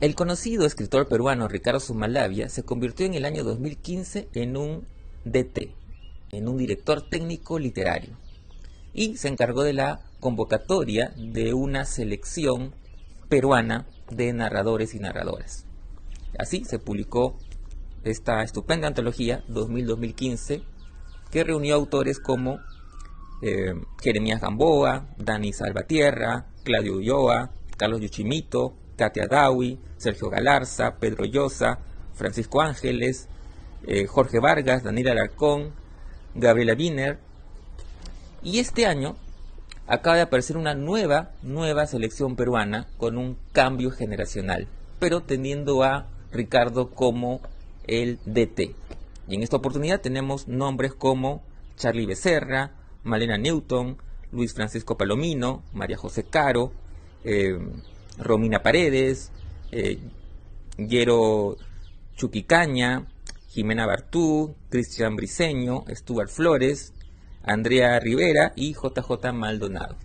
El conocido escritor peruano Ricardo Zumalavia se convirtió en el año 2015 en un DT, en un director técnico literario, y se encargó de la convocatoria de una selección peruana de narradores y narradoras. Así se publicó esta estupenda antología 2000-2015 que reunió autores como Jeremías Gamboa, Dani Salvatierra, Claudio Ulloa, Carlos Yuchimito, Katia Dawi, Sergio Galarza, Pedro Llosa, Francisco Ángeles, Jorge Vargas, Daniel Alarcón, Gabriela Wiener. Y este año acaba de aparecer una nueva selección peruana con un cambio generacional, pero teniendo a Ricardo como el DT. Y en esta oportunidad tenemos nombres como Charlie Becerra, Malena Newton, Luis Francisco Palomino, María José Caro, eh, Romina Paredes, Yero Chuquicaña, Jimena Bartú, Cristian Briceño, Stuart Flores, Andrea Rivera y JJ Maldonado.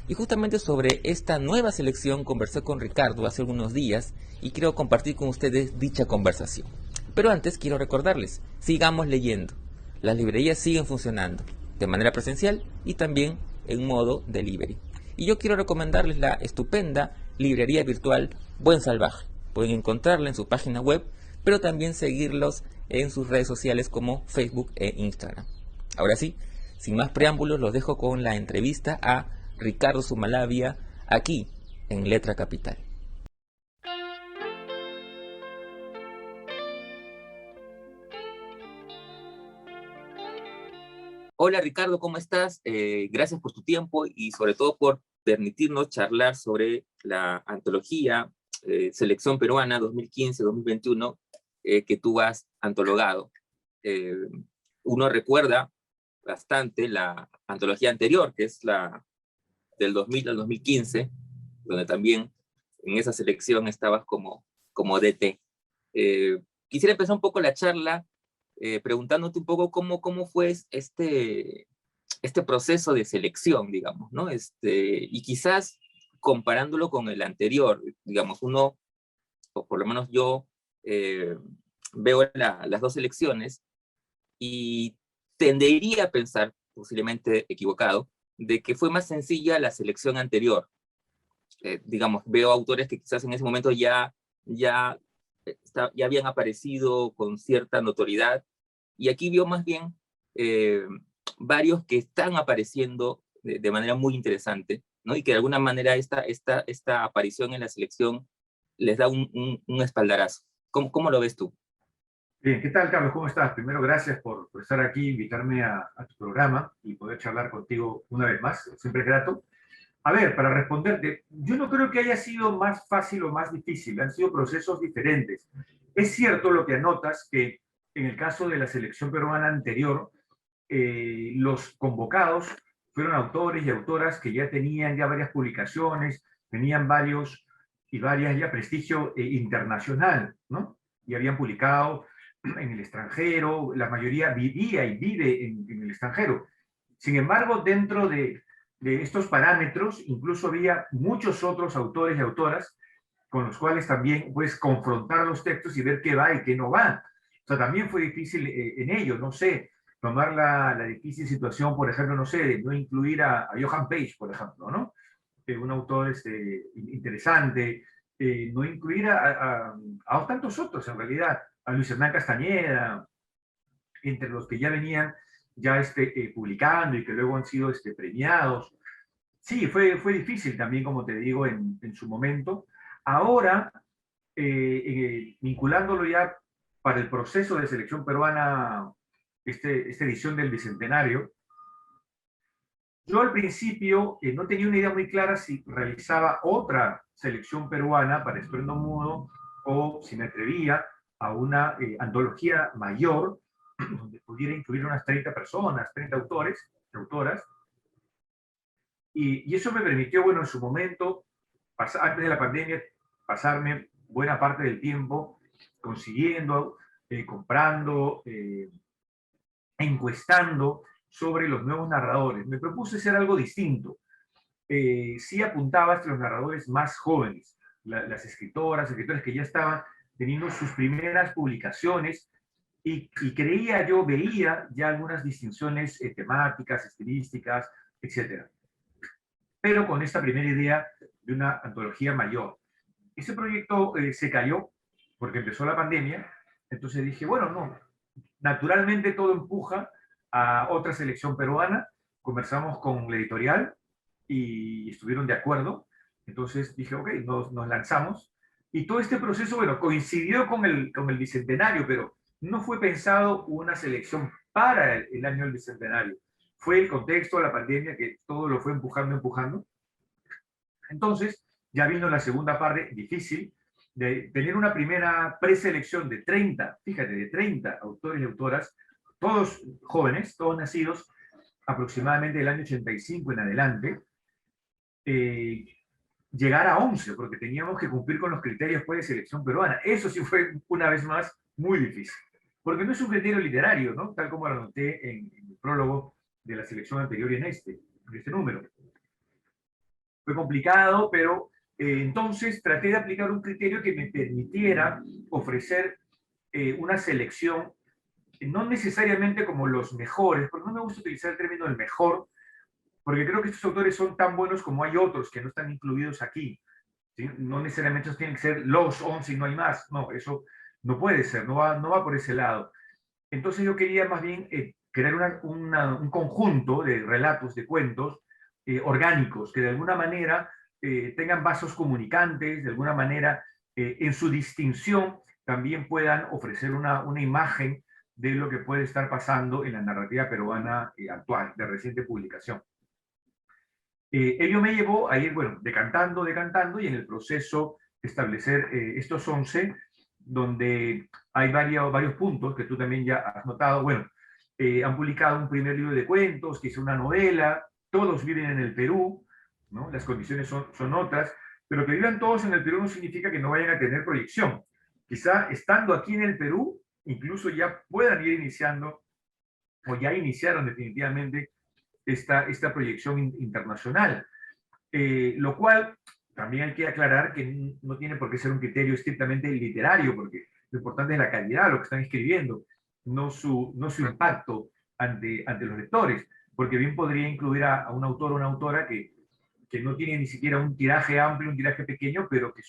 Y justamente sobre esta nueva selección conversé con Ricardo hace algunos días y quiero compartir con ustedes dicha conversación. Pero antes quiero recordarles, sigamos leyendo. Las librerías siguen funcionando de manera presencial y también en modo delivery. Y yo quiero recomendarles la estupenda librería virtual Buen Salvaje. Pueden encontrarla en su página web, pero también seguirlos en sus redes sociales como Facebook e Instagram. Ahora sí, sin más preámbulos, los dejo con la entrevista a Ricardo Zumalavia aquí en Letra Capital. Hola Ricardo, ¿cómo estás? Gracias por tu tiempo y sobre todo por permitirnos charlar sobre la antología Selección Peruana 2015-2021 que tú has antologado. Eh, Uno recuerda bastante la antología anterior, que es la del 2000 al 2015, donde también en esa selección estabas como DT. Quisiera empezar un poco la charla preguntándote un poco cómo fue este proceso de selección, digamos, ¿no? Y quizás comparándolo con el anterior, digamos, uno, o por lo menos yo, eh, veo las dos selecciones y tendería a pensar, posiblemente equivocado, de que fue más sencilla la selección anterior. Digamos, veo autores que quizás en ese momento ya, ya habían aparecido con cierta notoriedad, y aquí veo más bien eh, varios que están apareciendo de manera muy interesante, ¿no? Y que de alguna manera esta aparición en la selección les da un espaldarazo. ¿Cómo lo ves tú? Bien, ¿qué tal, Carlos? ¿Cómo estás? Primero, gracias por estar aquí, invitarme a tu programa y poder charlar contigo una vez más. Siempre es grato. A ver, para responderte, yo no creo que haya sido más fácil o más difícil. Han sido procesos diferentes. Es cierto lo que anotas, que en el caso de la selección peruana anterior, los convocados fueron autores y autoras que ya tenían ya varias publicaciones, tenían varios y varias ya prestigio internacional, ¿no? Y habían publicado en el extranjero, la mayoría vivía y vive en el extranjero. Sin embargo, dentro de estos parámetros, incluso había muchos otros autores y autoras con los cuales también puedes confrontar los textos y ver qué va y qué no va. O sea, también fue difícil en ello, no sé, tomar la difícil situación, por ejemplo, no sé, de no incluir a Johan Page, por ejemplo, ¿no? Un autor interesante, no incluir a tantos otros, en realidad, a Luis Hernán Castañeda, entre los que ya venían ya publicando y que luego han sido premiados. Sí, fue difícil también, como te digo, en su momento. Ahora, vinculándolo ya para el proceso de selección peruana, esta edición del Bicentenario, yo al principio no tenía una idea muy clara si realizaba otra selección peruana para Estruendo Mudo o si me atrevía a una antología mayor donde pudiera incluir unas 30 personas, 30 autores, autoras, y eso me permitió, bueno, en su momento, antes de la pandemia, pasarme buena parte del tiempo consiguiendo, comprando, encuestando sobre los nuevos narradores. Me propuse hacer algo distinto. Sí apuntaba a los narradores más jóvenes, las escritoras, escritores que ya estaban teniendo sus primeras publicaciones y creía yo, veía ya algunas distinciones temáticas, estilísticas, etcétera. Pero con esta primera idea de una antología mayor. Ese proyecto se cayó porque empezó la pandemia, entonces dije, bueno, no, naturalmente todo empuja a otra selección peruana, conversamos con la editorial y estuvieron de acuerdo, entonces dije, ok, nos lanzamos, y todo este proceso, bueno, coincidió con el Bicentenario, pero no fue pensado una selección para el año del Bicentenario, fue el contexto de la pandemia que todo lo fue empujando, empujando. Entonces, ya vino la segunda parte difícil, de tener una primera preselección de 30, fíjate, de 30 autores y autoras, todos jóvenes, todos nacidos aproximadamente del año 85 en adelante, eh, llegar a 11, porque teníamos que cumplir con los criterios pues, de selección peruana. Eso sí fue, una vez más, muy difícil, porque no es un criterio literario, ¿no? Tal como lo anoté en el prólogo de la selección anterior y en este número. Fue complicado, pero entonces traté de aplicar un criterio que me permitiera ofrecer una selección, no necesariamente como los mejores, porque no me gusta utilizar el término del mejor, porque creo que estos autores son tan buenos como hay otros que no están incluidos aquí. ¿Sí? No necesariamente tienen que ser los 11 y no hay más. No, eso no puede ser, no va por ese lado. Entonces yo quería más bien crear un conjunto de relatos, de cuentos orgánicos, que de alguna manera tengan vasos comunicantes, de alguna manera en su distinción también puedan ofrecer una imagen de lo que puede estar pasando en la narrativa peruana actual, de reciente publicación. Ello me llevó a ir, bueno, decantando, y en el proceso establecer estos 11, donde hay varios puntos que tú también ya has notado. Bueno, han publicado un primer libro de cuentos, que es una novela, todos viven en el Perú, ¿no? Las condiciones son otras, pero que vivan todos en el Perú no significa que no vayan a tener proyección. Quizá estando aquí en el Perú, incluso ya puedan ir iniciando, o ya iniciaron definitivamente esta proyección internacional. Lo cual también hay que aclarar que no tiene por qué ser un criterio estrictamente literario, porque lo importante es la calidad de lo que están escribiendo, no su impacto ante los lectores, porque bien podría incluir a un autor o una autora que no tiene ni siquiera un tiraje amplio, un tiraje pequeño, pero que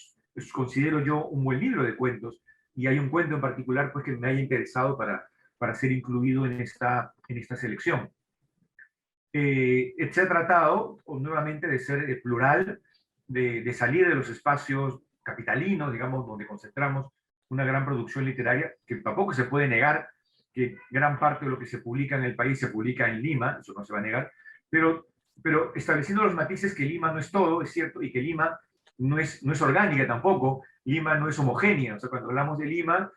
considero yo un buen libro de cuentos, y hay un cuento en particular pues, que me haya interesado para ser incluido en esta selección. Se ha tratado nuevamente de ser plural, de salir de los espacios capitalinos, digamos, donde concentramos una gran producción literaria, que tampoco se puede negar que gran parte de lo que se publica en el país se publica en Lima, eso no se va a negar, pero estableciendo los matices que Lima no es todo, es cierto, y que Lima no es orgánica tampoco, Lima no es homogénea, o sea, cuando hablamos de Lima,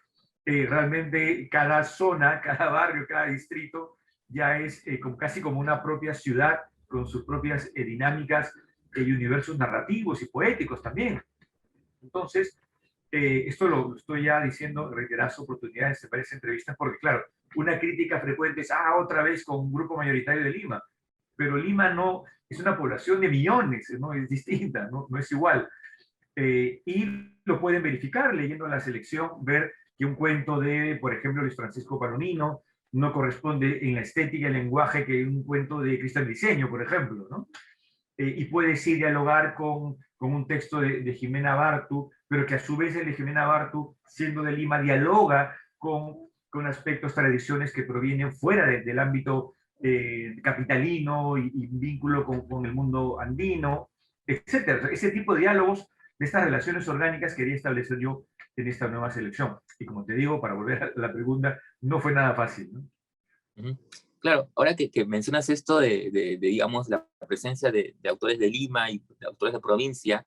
realmente cada zona, cada barrio, cada distrito, ya es casi como una propia ciudad con sus propias dinámicas y universos narrativos y poéticos también. Entonces, esto lo estoy ya diciendo, reiteradas oportunidades, se parece entrevistas, porque claro, una crítica frecuente es, otra vez con un grupo mayoritario de Lima, pero Lima no, es una población de millones, ¿no? Es distinta, no es igual. Y lo pueden verificar leyendo la selección, ver que un cuento de, por ejemplo, Luis Francisco Palomino no corresponde en la estética y el lenguaje que un cuento de Cristian Briceño, por ejemplo, ¿no? Y puede sí dialogar con un texto de Jimena Bartu, pero que a su vez el de Jimena Bartu, siendo de Lima, dialoga con aspectos, tradiciones que provienen fuera del ámbito capitalino y vínculo con el mundo andino, etc. Ese tipo de diálogos, de estas relaciones orgánicas, quería establecer yo en esta nueva selección. Y como te digo, para volver a la pregunta, no fue nada fácil, ¿no? Claro, ahora que mencionas esto digamos, la presencia de autores de Lima y de autores de provincia,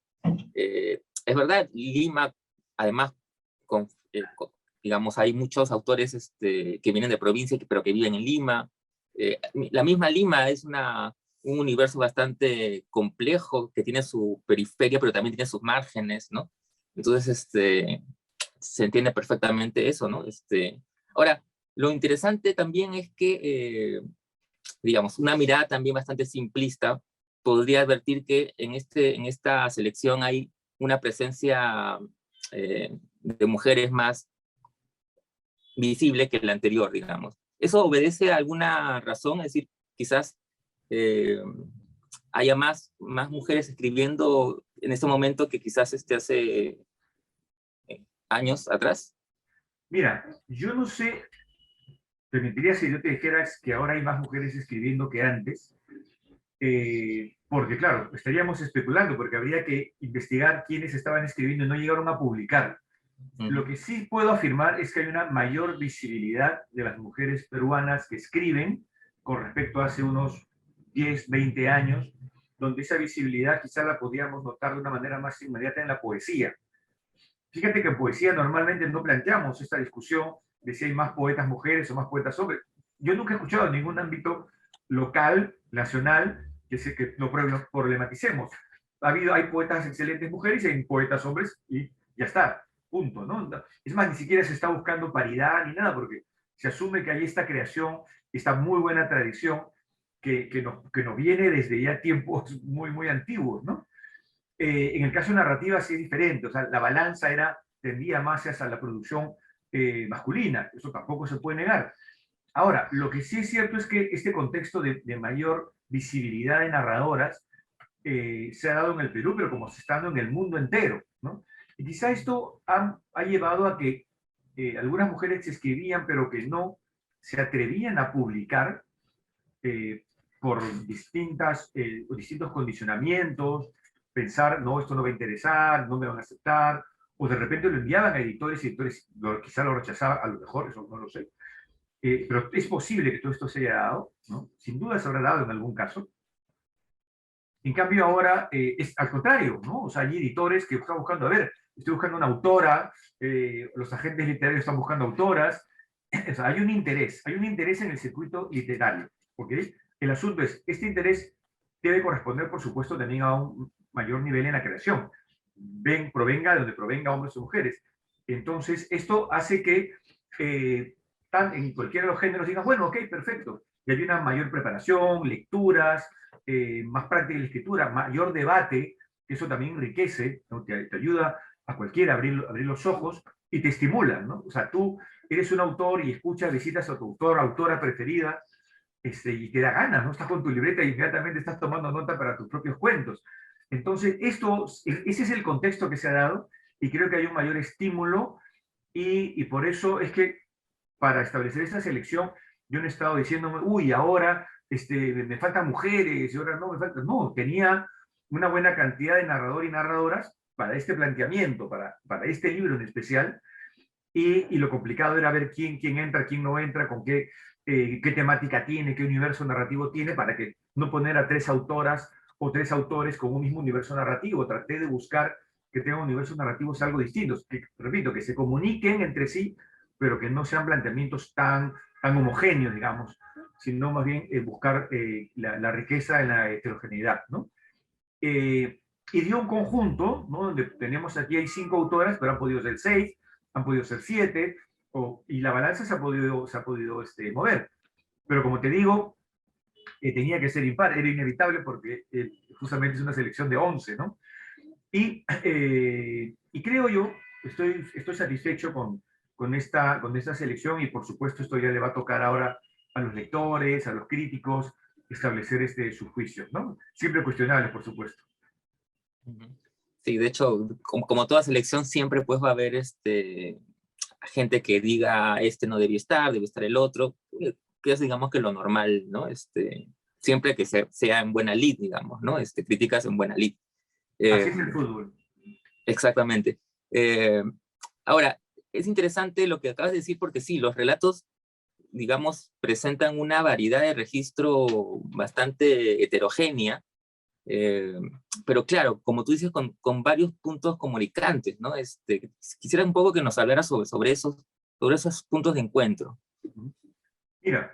es verdad, Lima, además, digamos, hay muchos autores que vienen de provincia, pero que viven en Lima. La misma Lima es un universo bastante complejo, que tiene su periferia, pero también tiene sus márgenes, ¿no? Entonces, se entiende perfectamente eso, ¿no? Ahora, lo interesante también es que, digamos, una mirada también bastante simplista podría advertir que en esta selección hay una presencia de mujeres más visible que la anterior, digamos. ¿Eso obedece a alguna razón? Es decir, quizás haya más mujeres escribiendo en este momento que quizás hace años atrás. Mira, yo no sé, te mentiría si yo te dijera que ahora hay más mujeres escribiendo que antes, porque claro, estaríamos especulando, porque habría que investigar quiénes estaban escribiendo y no llegaron a publicar. Lo que sí puedo afirmar es que hay una mayor visibilidad de las mujeres peruanas que escriben con respecto a hace unos 10, 20 años, donde esa visibilidad quizá la podíamos notar de una manera más inmediata en la poesía. Fíjate que en poesía normalmente no planteamos esta discusión de si hay más poetas mujeres o más poetas hombres. Yo nunca he escuchado en ningún ámbito local, nacional, que lo problematicemos. Hay poetas excelentes mujeres y hay poetas hombres y ya está, punto, ¿no? Es más, ni siquiera se está buscando paridad ni nada, porque se asume que hay esta creación, esta muy buena tradición que nos viene desde ya tiempos muy, muy antiguos, ¿no? En el caso de narrativa sí es diferente, o sea, la balanza tendía más hacia la producción masculina, eso tampoco se puede negar. Ahora, lo que sí es cierto es que este contexto de mayor visibilidad de narradoras se ha dado en el Perú, pero como se está dando en el mundo entero, ¿no? Y quizá esto ha llevado a que algunas mujeres escribían, pero que no se atrevían a publicar eh, por distintos condicionamientos, pensar, no, esto no va a interesar, no me van a aceptar, o de repente lo enviaban a editores y editores quizá lo rechazaban, a lo mejor, eso no lo sé. Pero es posible que todo esto se haya dado, ¿no? Sin duda se habrá dado en algún caso. En cambio ahora es al contrario, ¿no? O sea, hay editores que están buscando, a ver, estoy buscando una autora, los agentes literarios están buscando autoras, o sea, hay un interés en el circuito literario, ¿ok? El asunto es, este interés debe corresponder, por supuesto, también a un mayor nivel en la creación. Provenga de donde provenga hombres o mujeres. Entonces, esto hace que en cualquiera de los géneros digan, bueno, ok, perfecto. Y hay una mayor preparación, lecturas, más práctica de la escritura, mayor debate, que eso también enriquece, ¿no? Te ayuda a cualquiera a abrir los ojos y te estimula, ¿no? O sea, tú eres un autor y escuchas, visitas a tu autor, autora preferida, y te da ganas, ¿no? Estás con tu libreta y inmediatamente estás tomando nota para tus propios cuentos. Entonces, ese es el contexto que se ha dado y creo que hay un mayor estímulo y por eso es que para establecer esta selección yo no he estado diciéndome, uy, ahora me faltan mujeres y ahora no me faltan. No, tenía una buena cantidad de narradores y narradoras para este planteamiento, para este libro en especial, y lo complicado era ver quién entra, quién no entra, con qué temática tiene, qué universo narrativo tiene, para que no poner a 3 autoras o 3 autores con un mismo universo narrativo. Traté de buscar que tengan universos narrativos algo distintos, que, repito, que se comuniquen entre sí, pero que no sean planteamientos tan homogéneos, digamos, sino más bien buscar la riqueza en la heterogeneidad, ¿no? Y dio un conjunto, ¿no? Donde tenemos aquí, hay 5 autoras, pero han podido ser 6, han podido ser 7, y la balanza se ha podido mover. Pero como te digo, tenía que ser impar, era inevitable porque justamente es una selección de 11, ¿no? Y creo yo, estoy satisfecho con esta selección y por supuesto esto ya le va a tocar ahora a los lectores, a los críticos, establecer sus juicios, ¿no? Siempre cuestionables, por supuesto. Sí, de hecho, como toda selección, siempre pues va a haber gente que diga, no debía estar, debe estar el otro, que es, digamos, que lo normal, ¿no? Siempre que sea en buena lid, digamos, ¿no? Críticas en buena lid. Así es el fútbol. Exactamente. Ahora, es interesante lo que acabas de decir, porque sí, los relatos, digamos, presentan una variedad de registro bastante heterogénea, pero claro, como tú dices, con varios puntos comunicantes, ¿no? Quisiera un poco que nos hablara sobre esos puntos de encuentro. Mira,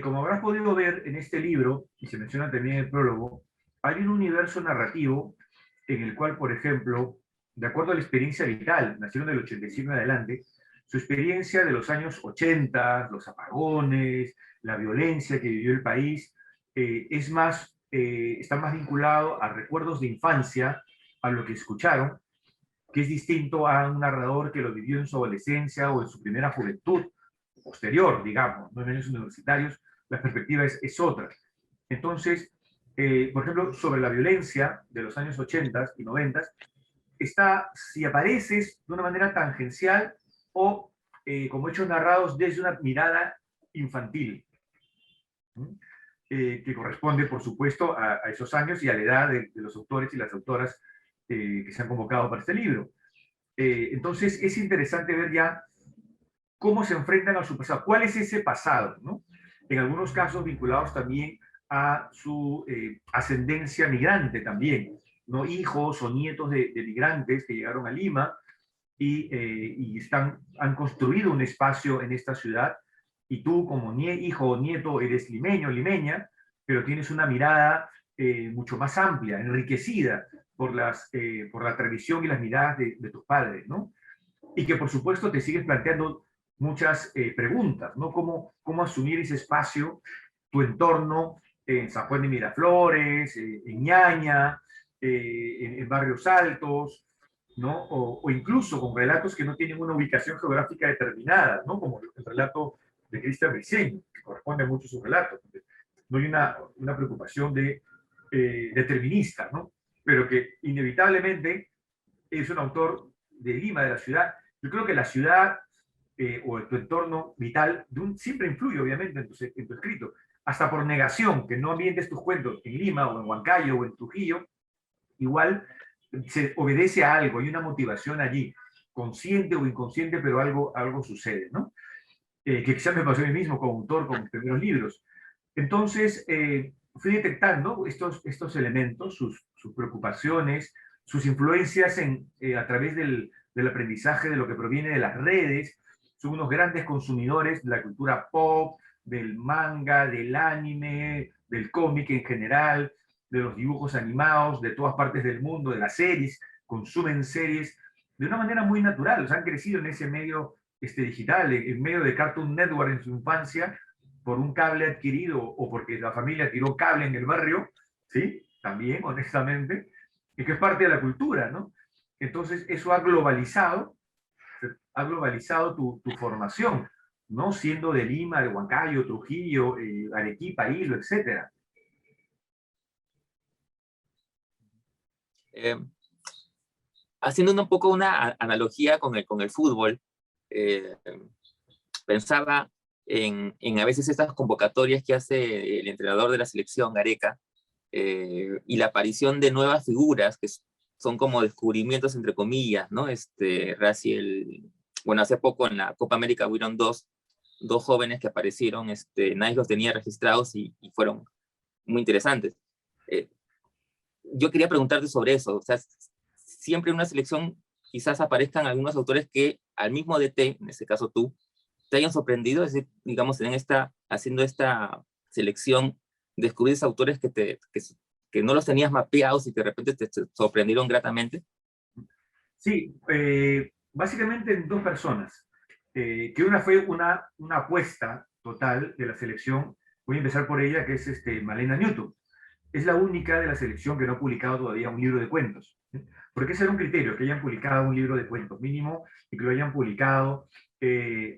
como habrás podido ver en este libro, y se menciona también en el prólogo, hay un universo narrativo en el cual, por ejemplo, de acuerdo a la experiencia vital, nacieron del 85 en adelante, su experiencia de los años 80, los apagones, la violencia que vivió el país, está más vinculado a recuerdos de infancia, a lo que escucharon, que es distinto a un narrador que lo vivió en su adolescencia o en su primera juventud, posterior, digamos, no en años universitarios, la perspectiva es otra. Entonces, por ejemplo, sobre la violencia de los años 80 y 90, está, si apareces de una manera tangencial o como hechos narrados desde una mirada infantil, que corresponde, por supuesto, a esos años y a la edad de los autores y las autoras que se han convocado para este libro. Entonces, es interesante ver ya cómo se enfrentan a su pasado, cuál es ese pasado, ¿no? En algunos casos vinculados también a su ascendencia migrante también, ¿no? Hijos o nietos de migrantes que llegaron a Lima y han construido un espacio en esta ciudad, y tú como hijo o nieto eres limeño, limeña, pero tienes una mirada mucho más amplia, enriquecida por la tradición y las miradas de tus padres, ¿no? Y que por supuesto te sigues planteando muchas preguntas, ¿no? ¿Cómo asumir ese espacio, tu entorno en San Juan de Miraflores, en Ñaña, en Barrios Altos, ¿no? O incluso con relatos que no tienen una ubicación geográfica determinada, ¿no? Como el relato de Cristian Briceño, que corresponde mucho a sus relatos. No hay una preocupación determinista, ¿no? Pero que inevitablemente es un autor de Lima, de la ciudad. Yo creo que la ciudad o tu entorno vital siempre influye, obviamente, en tu escrito. Hasta por negación, que no ambientes tus cuentos en Lima o en Huancayo o en Trujillo, igual se obedece a algo, hay una motivación allí, consciente o inconsciente, pero algo sucede, ¿no? Que quizás me pasó a mí mismo como autor, con mis primeros libros. Entonces, fui detectando estos elementos, sus preocupaciones, sus influencias a través del aprendizaje de lo que proviene de las redes. Son unos grandes consumidores de la cultura pop, del manga, del anime, del cómic en general, de los dibujos animados de todas partes del mundo, de las series, consumen series de una manera muy natural. O sea, han crecido en ese medio digital, en medio de Cartoon Network en su infancia, por un cable adquirido o porque la familia tiró cable en el barrio, ¿sí? También, honestamente, y que es parte de la cultura, ¿no? Entonces, eso ha globalizado tu formación, ¿no? Siendo de Lima, de Huancayo, Trujillo, Arequipa, Hilo, etc. Eh, Haciendo un poco una analogía con el fútbol, eh, pensaba en a veces estas convocatorias que hace el entrenador de la selección, Gareca, y la aparición de nuevas figuras que son como descubrimientos entre comillas, ¿no? Raciel, bueno, hace poco en la Copa América hubieron dos jóvenes que aparecieron, nadie los tenía registrados y fueron muy interesantes. Yo quería preguntarte sobre eso, o sea, siempre en una selección quizás aparezcan algunos autores que al mismo DT, en este caso tú, te hayan sorprendido, es decir, digamos, haciendo esta selección, descubrir autores que no los tenías mapeados y que de repente te sorprendieron gratamente. Sí, básicamente en dos personas, que una fue una apuesta total de la selección. Voy a empezar por ella, que es Malena Newton. Es la única de la selección que no ha publicado todavía un libro de cuentos. Porque ese era un criterio, que hayan publicado un libro de cuentos mínimo y que lo hayan publicado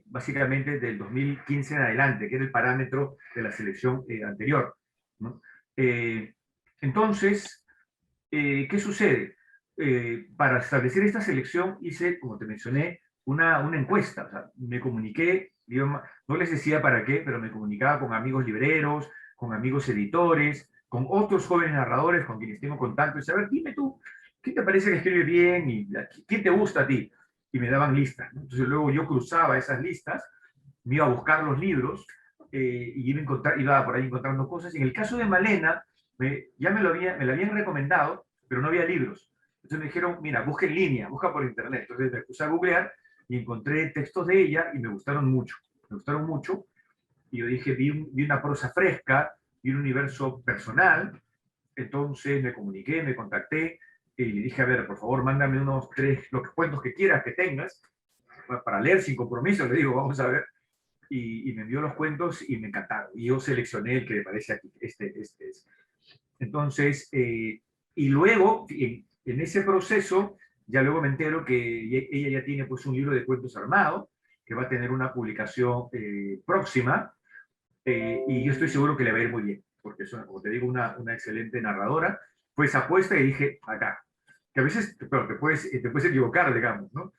básicamente del 2015 en adelante, que era el parámetro de la selección anterior, ¿no? Entonces, ¿qué sucede? Para establecer esta selección hice, como te mencioné, una encuesta. O sea, me comuniqué, no les decía para qué, pero me comunicaba con amigos libreros, con amigos editores, con otros jóvenes narradores con quienes tengo contacto, y saber, dime tú, ¿qué te parece que escribe bien? ¿Y quién te gusta a ti? Y me daban listas, ¿no? Entonces luego yo cruzaba esas listas, me iba a buscar los libros y iba por ahí encontrando cosas. Y en el caso de Malena, ya me la habían recomendado, pero no había libros. Entonces me dijeron, mira, busca en línea, busca por internet. Entonces me puse a googlear y encontré textos de ella y me gustaron mucho. Me gustaron mucho. Y yo dije, vi una prosa fresca, vi un universo personal. Entonces me comuniqué, me contacté y le dije, a ver, por favor, mándame unos 3, los cuentos que quieras que tengas, para leer sin compromiso. Le digo, vamos a ver. Y me envió los cuentos y me encantaron. Y yo seleccioné el que me parece aquí, este. Entonces, y luego, en ese proceso, Ya luego me entero que ella ya tiene pues un libro de cuentos armado, que va a tener una publicación próxima, y yo estoy seguro que le va a ir muy bien, porque es, como te digo, una excelente narradora. Pues apuesta y dije, acá, que a veces pero te puedes equivocar, digamos, ¿no?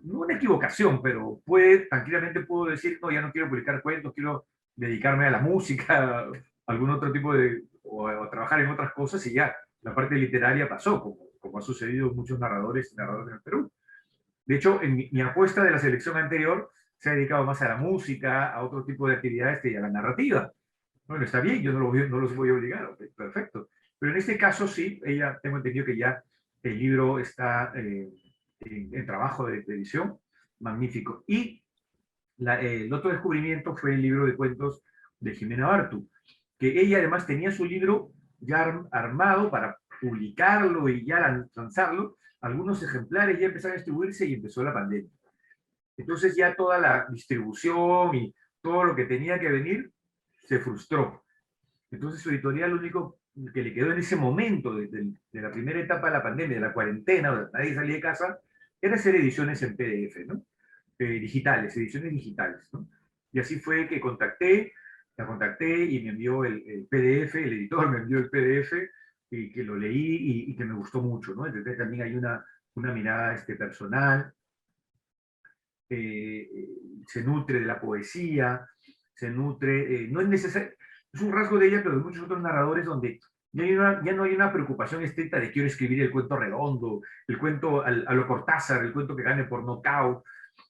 No una equivocación, pero tranquilamente puedo decir, no, ya no quiero publicar cuentos, quiero dedicarme a la música, a algún otro tipo de, o a trabajar en otras cosas y ya, la parte literaria pasó, como ha sucedido en muchos narradores en el Perú. De hecho, en mi apuesta de la selección anterior se ha dedicado más a la música, a otro tipo de actividades que a la narrativa. Bueno, está bien, yo no los voy a obligar, okay, perfecto. Pero en este caso sí, ella, tengo entendido que ya el libro está en trabajo de edición, magnífico. Y el otro descubrimiento fue el libro de cuentos de Jimena Bartu, que ella además tenía su libro ya armado para publicarlo y ya lanzarlo. Algunos ejemplares ya empezaron a distribuirse y empezó la pandemia. Entonces ya toda la distribución y todo lo que tenía que venir se frustró. Entonces su editorial, lo único que le quedó en ese momento, de la primera etapa de la pandemia, de la cuarentena, donde nadie salía de casa, era hacer ediciones en PDF, ¿no? Digitales, ediciones digitales, ¿no? Y así fue que la contacté y me envió el PDF, el editor me envió el PDF y que lo leí y que me gustó mucho, ¿no? Entonces también hay una mirada personal, eh, se nutre de la poesía, se nutre, no es necesario, es un rasgo de ella, pero de muchos otros narradores donde ya no hay una preocupación estricta de quiero escribir el cuento redondo, el cuento a lo Cortázar, el cuento que gane por nocaut.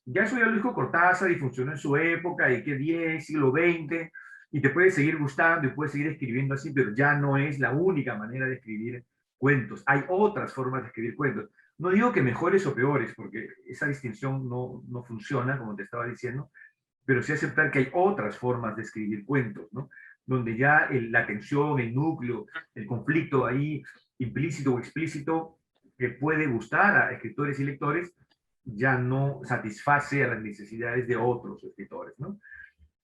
Ya eso ya lo dijo Cortázar y funcionó en su época, y que 10, siglo XX, y te puede seguir gustando y puedes seguir escribiendo así, pero ya no es la única manera de escribir cuentos. Hay otras formas de escribir cuentos. No digo que mejores o peores, porque esa distinción no funciona, como te estaba diciendo, pero sí aceptar que hay otras formas de escribir cuentos, ¿no? Donde ya la tensión, el núcleo, el conflicto ahí implícito o explícito que puede gustar a escritores y lectores, ya no satisface a las necesidades de otros escritores, ¿no?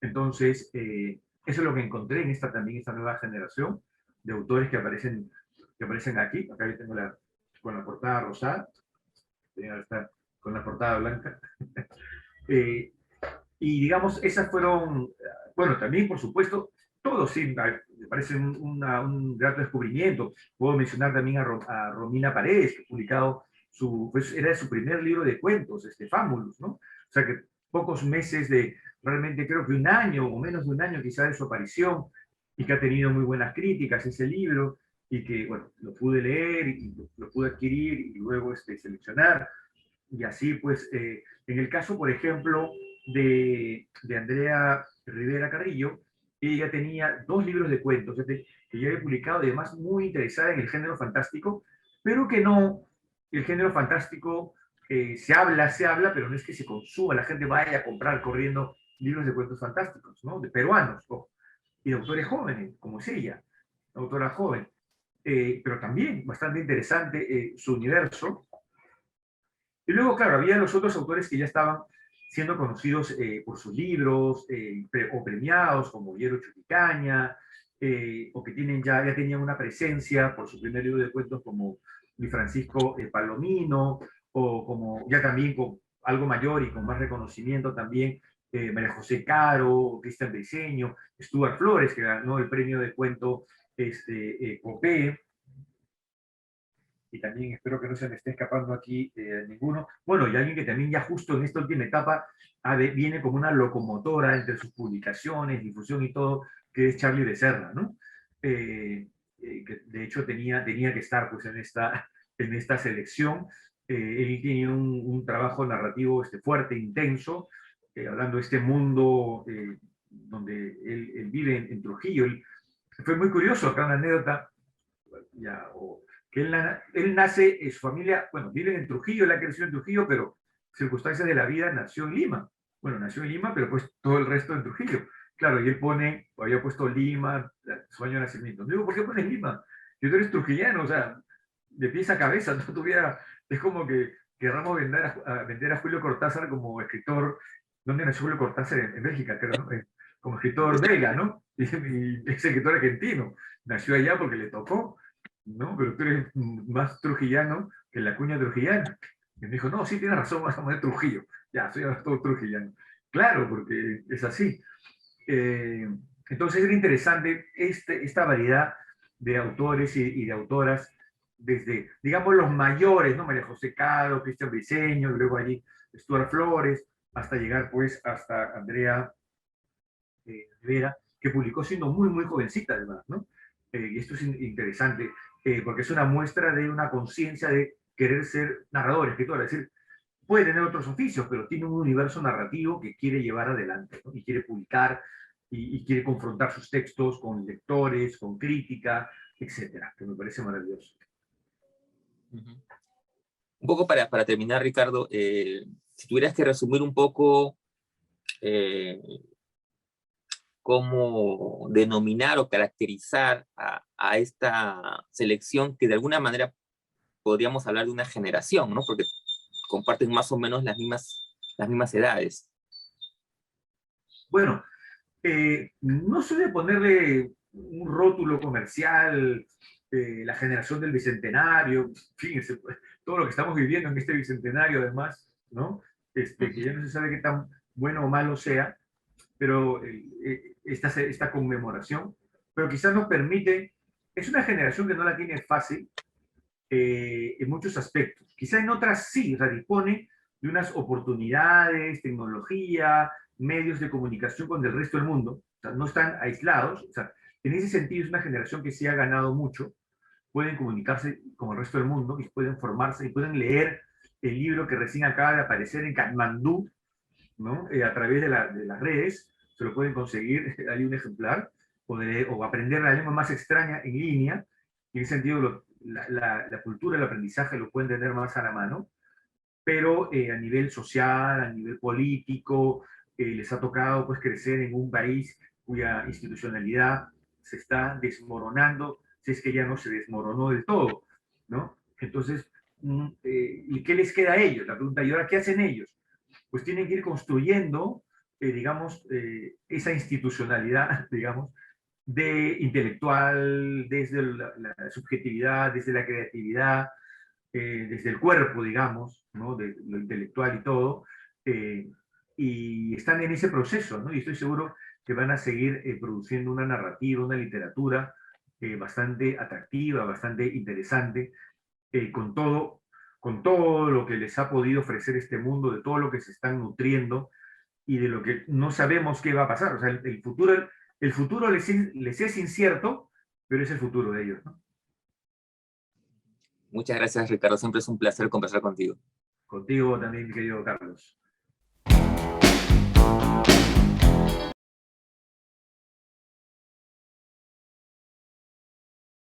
Entonces, eso es lo que encontré en esta nueva generación de autores que aparecen aquí. Acá yo tengo con la portada rosada, está con la portada blanca. eh, y digamos, esas fueron, bueno, también por supuesto, todos sí, me parece un grato descubrimiento. Puedo mencionar también a Romina Paredes, que ha publicado pues era su primer libro de cuentos, Fámulus, ¿no? O sea que pocos meses realmente creo que un año o menos de un año quizá de su aparición, y que ha tenido muy buenas críticas ese libro, y que, bueno, lo pude leer y lo pude adquirir y luego seleccionar. Y así, pues, en el caso, por ejemplo, de Andrea Rivera Carrillo, ella tenía 2 libros de cuentos que ya había publicado, además muy interesada en el género fantástico, pero que no, el género fantástico se habla, pero no es que se consuma, la gente vaya a comprar corriendo libros de cuentos fantásticos, ¿no? De peruanos, y de autores jóvenes, como es ella, autora joven. Pero también bastante interesante su universo. Y luego, claro, había los otros autores que ya estaban siendo conocidos por sus libros o premiados, como Hiero Chuticaña, o que ya tenían una presencia por su primer libro de cuentos como Luis Francisco Palomino, o como ya también con algo mayor y con más reconocimiento también María José Caro, Cristian Briceño, Stuart Flores, que ganó el premio de cuento Copé, y también espero que no se me esté escapando aquí ninguno. Bueno, y alguien que también ya justo en esta última etapa viene como una locomotora entre sus publicaciones, difusión y todo, que es Charlie Becerra, ¿no? Que de hecho tenía que estar pues, en esta selección. Él tiene un trabajo narrativo fuerte, intenso, hablando de este mundo donde él vive en Trujillo. Fue muy curioso, acá una anécdota, ya, que él nace, su familia, bueno, vive en Trujillo, él ha crecido en Trujillo, pero circunstancias de la vida nació en Lima. Bueno, nació en Lima, pero pues todo el resto en Trujillo. Claro, y él había puesto Lima, su año de nacimiento. Digo, ¿por qué pones Lima? Si tú eres trujillano, o sea, de pies a cabeza, no tuviera, es como que querramos vender a Julio Cortázar como escritor. ¿Dónde nació Julio Cortázar? En Bélgica, creo, ¿no? Como escritor belga, ¿no? Y es escritor argentino. Nació allá porque le tocó. no, pero tú eres más trujillano que la cuña trujillana. Y me dijo, no, sí, tienes razón, vas a poner Trujillo. Ya, soy ahora todo trujillano. Claro, porque es así. Eh, entonces era interesante esta variedad de autores y de autoras, desde, digamos, los mayores, ¿no? María José Caro, Cristian Briceño, luego allí Stuart Flores, hasta llegar pues hasta Andrea Rivera, que publicó siendo muy, muy jovencita además, ¿no? Y esto es interesante, porque es una muestra de una conciencia de querer ser narrador, escritor, es decir, puede tener otros oficios, pero tiene un universo narrativo que quiere llevar adelante, ¿no? Y quiere publicar y quiere confrontar sus textos con lectores, con crítica, etcétera, que me parece maravilloso. Ujú. Un poco para terminar, Ricardo, si tuvieras que resumir un poco eh, cómo denominar o caracterizar a esta selección que de alguna manera podríamos hablar de una generación, ¿no? Porque comparten más o menos las mismas edades. Bueno, no suele ponerle un rótulo comercial, la generación del bicentenario, fíjense, pues, todo lo que estamos viviendo en este bicentenario además, ¿no? Que ya no se sabe qué tan bueno o malo sea, pero esta conmemoración, pero quizás nos permite, es una generación que no la tiene fácil en muchos aspectos, quizás en otras sí, o sea, dispone de unas oportunidades, tecnología, medios de comunicación con el resto del mundo, o sea, no están aislados, o sea, en ese sentido es una generación que sí ha ganado mucho, pueden comunicarse con el resto del mundo y pueden formarse y pueden leer el libro que recién acaba de aparecer en Katmandú, ¿no? A través de las redes, se lo pueden conseguir, hay un ejemplar, o aprender la lengua más extraña en línea, en ese sentido la cultura, el aprendizaje lo pueden tener más a la mano, pero a nivel social, a nivel político, les ha tocado pues crecer en un país cuya institucionalidad se está desmoronando, si es que ya no se desmoronó del todo, ¿no? Entonces, ¿y qué les queda a ellos? La pregunta, ¿y ahora qué hacen ellos? Pues tienen que ir construyendo, digamos, esa institucionalidad, digamos, de intelectual, desde la subjetividad, desde la creatividad, desde el cuerpo, digamos, ¿no? De lo intelectual y todo, eh, y están en ese proceso, ¿no? Y estoy seguro que van a seguir produciendo una narrativa, una literatura bastante atractiva, bastante interesante, con todo lo que les ha podido ofrecer este mundo, de todo lo que se están nutriendo y de lo que no sabemos qué va a pasar. O sea, el futuro les es incierto, pero es el futuro de ellos, ¿no? Muchas gracias, Ricardo. Siempre es un placer conversar contigo. Contigo también, querido Carlos.